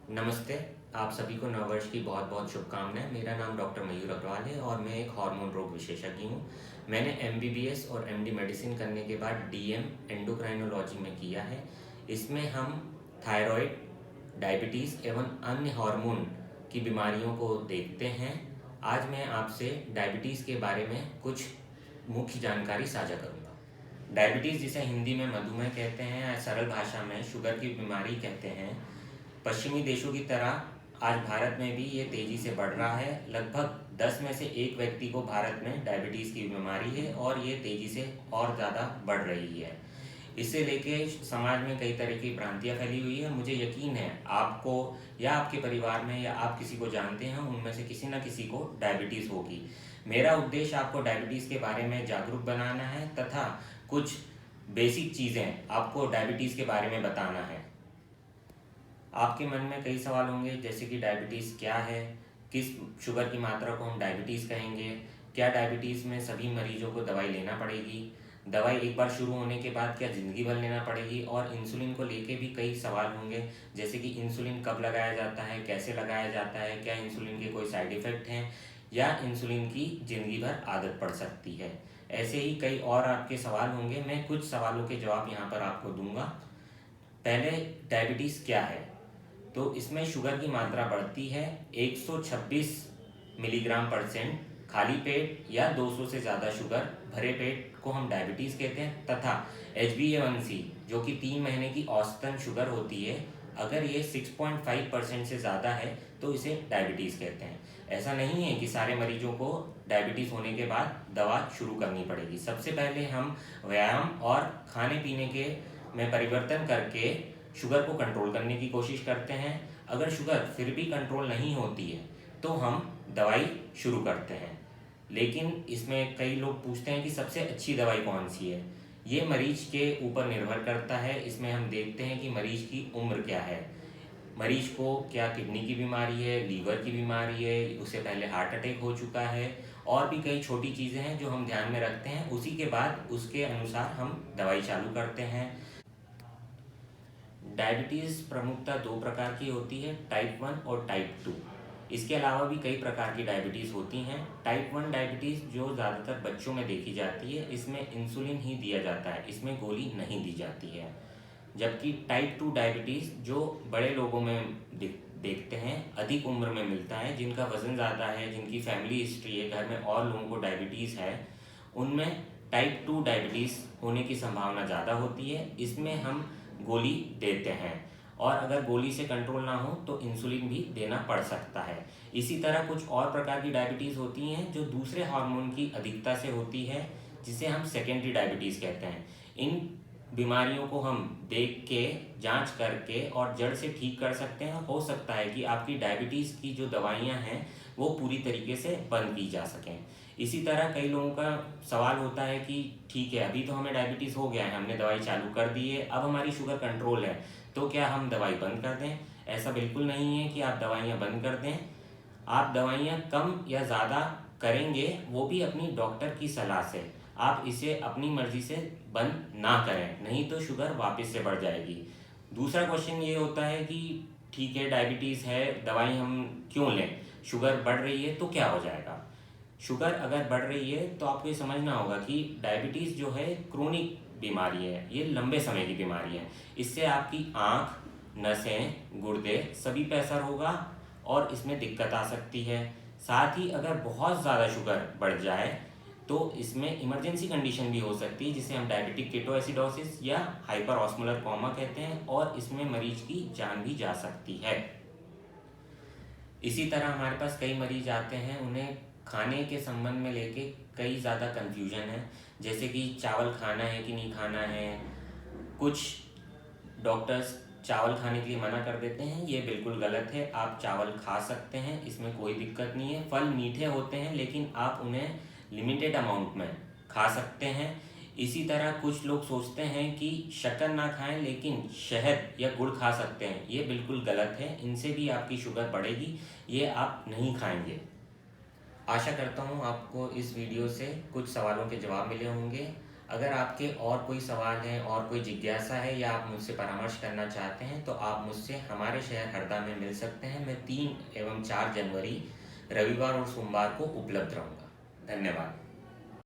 नमस्ते। आप सभी को नववर्ष की बहुत बहुत शुभकामनाएं। मेरा नाम डॉक्टर मयूर अग्रवाल है और मैं एक हार्मोन रोग विशेषज्ञ हूँ। मैंने एमबीबीएस और एमडी मेडिसिन करने के बाद डीएम एंडोक्राइनोलॉजी में किया है। इसमें हम थायराइड, डायबिटीज़ एवं अन्य हार्मोन की बीमारियों को देखते हैं। आज मैं आपसे डायबिटीज़ के बारे में कुछ मुख्य जानकारी साझा करूँगा। डायबिटीज़, जिसे हिंदी में मधुमेह कहते हैं या सरल भाषा में शुगर की बीमारी कहते हैं, पश्चिमी देशों की तरह आज भारत में भी ये तेज़ी से बढ़ रहा है। लगभग 10 में से एक व्यक्ति को भारत में डायबिटीज़ की बीमारी है और ये तेज़ी से और ज़्यादा बढ़ रही है। इसे लेके समाज में कई तरह की भ्रांतियाँ फैली हुई है। मुझे यकीन है आपको या आपके परिवार में या आप किसी को जानते हैं उनमें से किसी न किसी को डायबिटीज़ होगी। मेरा उद्देश्य आपको डायबिटीज़ के बारे में जागरूक बनाना है तथा कुछ बेसिक चीज़ें आपको डायबिटीज़ के बारे में बताना है। आपके मन में कई सवाल होंगे, जैसे कि डायबिटीज़ क्या है, किस शुगर की मात्रा को हम डायबिटीज़ कहेंगे, क्या डायबिटीज़ में सभी मरीजों को दवाई लेना पड़ेगी, दवाई एक बार शुरू होने के बाद क्या ज़िंदगी भर लेना पड़ेगी, और इंसुलिन को लेके भी कई सवाल होंगे, जैसे कि इंसुलिन कब लगाया जाता है, कैसे लगाया जाता है, क्या इंसुलिन के कोई साइड इफ़ेक्ट हैं या इंसुलिन की ज़िंदगी भर आदत पड़ सकती है। ऐसे ही कई और आपके सवाल होंगे। मैं कुछ सवालों के जवाब यहाँ पर आपको दूंगा। पहले, डायबिटीज़ क्या है? तो इसमें शुगर की मात्रा बढ़ती है 126 मिलीग्राम परसेंट खाली पेट या 200 से ज़्यादा शुगर भरे पेट को हम डायबिटीज़ कहते हैं, तथा HbA1c जो कि 3 महीने की औसतन शुगर होती है, अगर ये 6.5% से ज़्यादा है तो इसे डायबिटीज़ कहते हैं। ऐसा नहीं है कि सारे मरीजों को डायबिटीज़ होने के बाद दवा शुरू करनी पड़ेगी। सबसे पहले हम व्यायाम और खाने पीने के में परिवर्तन करके शुगर को कंट्रोल करने की कोशिश करते हैं। अगर शुगर फिर भी कंट्रोल नहीं होती है तो हम दवाई शुरू करते हैं। लेकिन इसमें कई लोग पूछते हैं कि सबसे अच्छी दवाई कौन सी है। ये मरीज के ऊपर निर्भर करता है। इसमें हम देखते हैं कि मरीज की उम्र क्या है, मरीज को क्या किडनी की बीमारी है, लीवर की बीमारी है, उससे पहले हार्ट अटैक हो चुका है, और भी कई छोटी चीज़ें हैं जो हम ध्यान में रखते हैं। उसी के बाद उसके अनुसार हम दवाई चालू करते हैं। डायबिटीज़ प्रमुखतः दो प्रकार की होती है, टाइप 1 और टाइप 2। इसके अलावा भी कई प्रकार की डायबिटीज़ होती हैं। टाइप 1 डायबिटीज़ जो ज़्यादातर बच्चों में देखी जाती है, इसमें इंसुलिन ही दिया जाता है, इसमें गोली नहीं दी जाती है। जबकि टाइप 2 डायबिटीज़ जो बड़े लोगों में देखते हैं, अधिक उम्र में मिलता है, जिनका वज़न ज़्यादा है, जिनकी फैमिली हिस्ट्री है, घर में और लोगों को डायबिटीज़ है, उनमें टाइप 2 डायबिटीज़ होने की संभावना ज़्यादा होती है। इसमें हम गोली देते हैं, और अगर गोली से कंट्रोल ना हो तो इंसुलिन भी देना पड़ सकता है। इसी तरह कुछ और प्रकार की डायबिटीज़ होती हैं जो दूसरे हार्मोन की अधिकता से होती है, जिसे हम सेकेंडरी डायबिटीज़ कहते हैं। इन बीमारियों को हम देख के, जांच करके और जड़ से ठीक कर सकते हैं। हो सकता है कि आपकी डायबिटीज़ की जो दवाइयाँ हैं वो पूरी तरीके से बंद की जा सकें। इसी तरह कई लोगों का सवाल होता है कि ठीक है, अभी तो हमें डायबिटीज़ हो गया है, हमने दवाई चालू कर दी है, अब हमारी शुगर कंट्रोल है, तो क्या हम दवाई बंद कर दें? ऐसा बिल्कुल नहीं है कि आप दवाइयाँ बंद कर दें। आप दवाइयाँ कम या ज़्यादा करेंगे, वो भी अपनी डॉक्टर की सलाह से। आप इसे अपनी मर्ज़ी से बंद ना करें, नहीं तो शुगर वापस से बढ़ जाएगी। दूसरा क्वेश्चन ये होता है कि ठीक है, डायबिटीज़ है, दवाई हम क्यों लें? शुगर बढ़ रही है तो क्या हो जाएगा? शुगर अगर बढ़ रही है तो आपको ये समझना होगा कि डायबिटीज़ जो है क्रोनिक बीमारी है, ये लंबे समय की बीमारी है। इससे आपकी आँख, नसें, गुर्दे सभी पे असर होगा और इसमें दिक्कत आ सकती है। साथ ही अगर बहुत ज़्यादा शुगर बढ़ जाए तो इसमें इमरजेंसी कंडीशन भी हो सकती है, जिसे हम डायबिटिक केटोएसिडोसिस या हाइपर ऑस्मोलर कोमा कहते हैं, और इसमें मरीज की जान भी जा सकती है। इसी तरह हमारे पास कई मरीज आते हैं, उन्हें खाने के संबंध में लेके कई ज़्यादा कन्फ्यूजन है, जैसे कि चावल खाना है कि नहीं खाना है। कुछ डॉक्टर्स चावल खाने के लिए मना कर देते हैं, ये बिल्कुल गलत है। आप चावल खा सकते हैं, इसमें कोई दिक्कत नहीं है। फल मीठे होते हैं, लेकिन आप उन्हें लिमिटेड अमाउंट में खा सकते हैं। इसी तरह कुछ लोग सोचते हैं कि शक्कर ना खाएं लेकिन शहद या गुड़ खा सकते हैं, ये बिल्कुल गलत है। इनसे भी आपकी शुगर बढ़ेगी, ये आप नहीं खाएंगे। आशा करता हूँ आपको इस वीडियो से कुछ सवालों के जवाब मिले होंगे। अगर आपके और कोई सवाल हैं और कोई जिज्ञासा है या आप मुझसे परामर्श करना चाहते हैं तो आप मुझसे हमारे शहर हरदा में मिल सकते हैं। मैं 3 एवं 4 जनवरी रविवार और सोमवार को उपलब्ध रहूँगा। धन्यवाद।